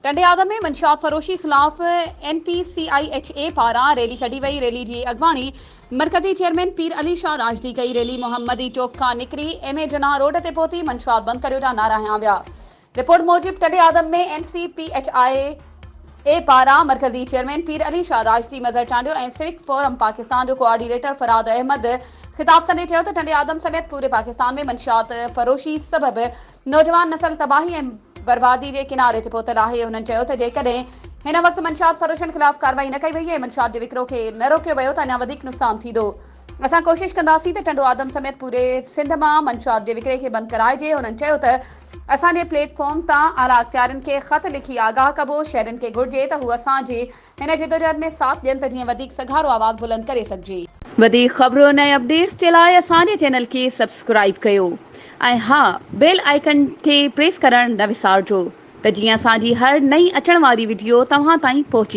टंडे आदम में मंशियात फरोशी खिलाफ NPCIHA पारां रैली कढी वई। रैली की अगवानी मरकजी चेयरमैन पीर अली शाह राजदी कई। रैली मोहम्मदी चौक खां निकरी MA जना रोड ते पहुती। मंशियात बंद करियो जा नारा हया विया। रिपोर्ट मूजिब टंडे आदम में NCPHIA पारां मरकजी चेयरमैन पीर अली शाह राजदी मज़र टांडियो ऐं सिविक फोरम पाकिस्तान जो कोआर्डिनेटर फराद अहमद खिताब कंदे चयो त टंडे आदम समेत पूरे पाकिस्तान में मंशियात फरोशी सबब नौजवान नस्ल तबाही ऐं बर्बादी के किनारे ते पहुतल आहे। उन्हनि चयो त जेकॾहिं हिन वक्त मंशियात फरोशनि खिलाफ़ कार्रवाई न कई वई ऐं मंशियात जे विकिरो खे न रोकियो वियो त अञा वधीक नुक़सान थींदो। असां कोशिश कंदासीं त टंडो आदम समेत पूरे सिंध मां मंशियात जे विकिरे खे बंदि कराइजे। उन्हनि चयो त असांजे प्लेटफॉर्म तां आला अख़्तियारनि खे ख़त लिखी आगाह कबो। शहरनि खे घुर्जे त हू असांजे हिन जिदोजहद में साथ ॾियनि त जीअं वधीक सघारो आवाज़ बुलंद करे सघिजे। वधीक ख़बरुनि ऐं अपडेट्स जे लाइ असांजे चैनल खे सब्सक्राइब कयो ऐं हा, बेल आइकन खे प्रेस करणु न विसारिजो त जीअं असांजी हर नई अचण वारी वीडियो तव्हां ताईं पहुची